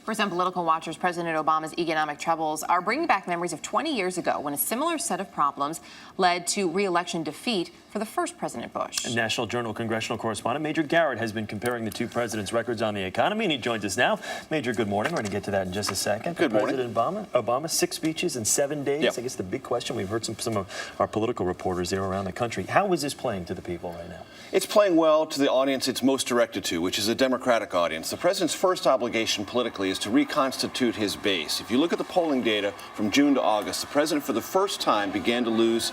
For some political watchers, President Obama's economic troubles are bringing back memories of 20 years ago when a similar set of problems led to re-election defeat for the first President Bush. National Journal Congressional correspondent Major Garrett has been comparing the two presidents' records on the economy, and he joins us now. Major, good morning. We're going to get to that in just a second. Good morning. President Obama, 6 speeches in 7 days. Yep. I guess the big question, we've heard some of our political reporters there around the country. How is this playing to the people right now? It's playing well to the audience it's most directed to, which is a Democratic audience. The president's first obligation politically is to reconstitute his base. If you look at the polling data from June to August, the president for the first time began to lose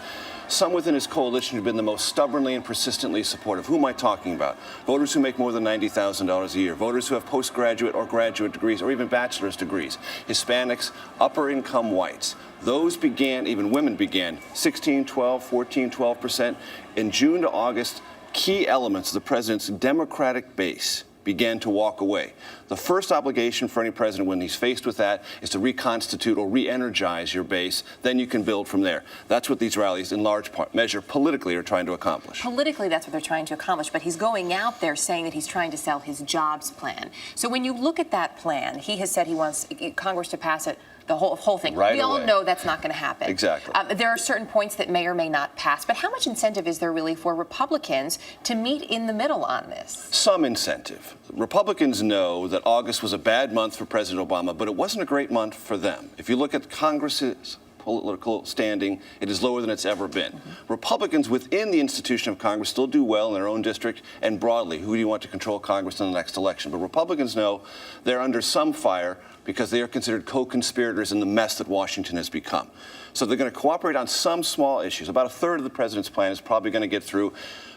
some within his coalition who've been the most stubbornly and persistently supportive. Who am I talking about? Voters who make more than $90,000 a year, voters who have postgraduate or graduate degrees or even bachelor's degrees, Hispanics, upper income whites. Those began, even women began, 16, 12, 14, 12%. In June to August, key elements of the president's Democratic base began to walk away. The first obligation for any president when he's faced with that is to reconstitute or re-energize your base. Then you can build from there. That's what these rallies, in large part, measure politically, are trying to accomplish. Politically, that's what they're trying to accomplish, but he's going out there saying that he's trying to sell his jobs plan. So when you look at that plan, he has said he wants Congress to pass it, the whole thing. Right we all away. know that's not going to happen. Exactly. There are certain points that may or may not pass, but how much incentive is there really for Republicans to meet in the middle on this? Some incentive. Republicans know that August was a bad month for President Obama, but it wasn't a great month for them. If you look at Congress's political standing, it is lower than it's ever been. Republicans within the institution of Congress still do well in their own district and broadly. Who do you want to control Congress in the next election? But Republicans know they're under some fire because they are considered co-conspirators in the mess that Washington has become. So they're going to cooperate on some small issues. About a third of the president's plan is probably going to get through.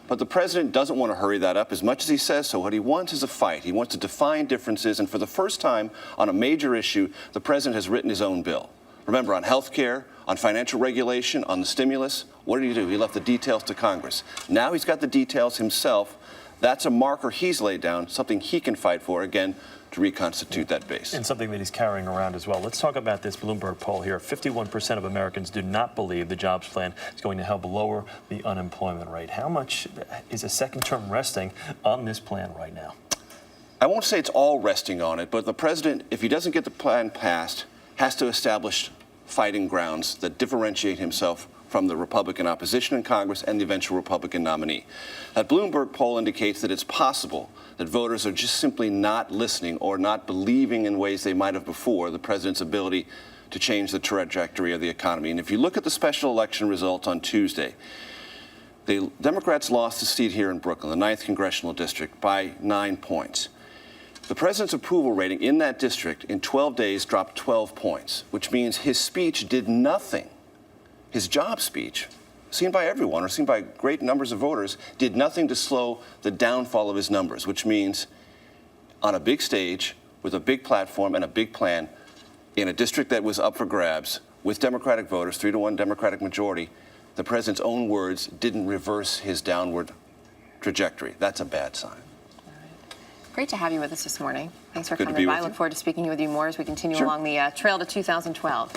But the president doesn't want to hurry that up as much as he says so. What he wants is a fight. He wants to define differences. And for the first time on a major issue, the president has written his own bill. Remember, on health care, on financial regulation, on the stimulus, what did he do? He left the details to Congress. Now he's got the details himself. That's a marker he's laid down, something he can fight for, again, to reconstitute that base. And something that he's carrying around as well. Let's talk about this Bloomberg poll here. 51% of Americans do not believe the jobs plan is going to help lower the unemployment rate. How much is a second term resting on this plan right now? I won't say it's all resting on it, but the president, if he doesn't get the plan passed, has to establish fighting grounds that differentiate himself from the Republican opposition in Congress and the eventual Republican nominee. That Bloomberg poll indicates that it's possible that voters are just simply not listening or not believing in ways they might have before the president's ability to change the trajectory of the economy. And if you look at the special election results on Tuesday, the Democrats lost a seat here in Brooklyn, the 9th Congressional District, by 9 points. The president's approval rating in that district in 12 days dropped 12 points, which means his speech did nothing. His job speech, seen by everyone or seen by great numbers of voters, did nothing to slow the downfall of his numbers, which means on a big stage with a big platform and a big plan in a district that was up for grabs with Democratic voters, 3-1 Democratic majority, the president's own words didn't reverse his downward trajectory. That's a bad sign. Great to have you with us this morning. Thanks for Good to coming be by. with I look you. forward to speaking with you more as we continue Sure. along the trail to 2012.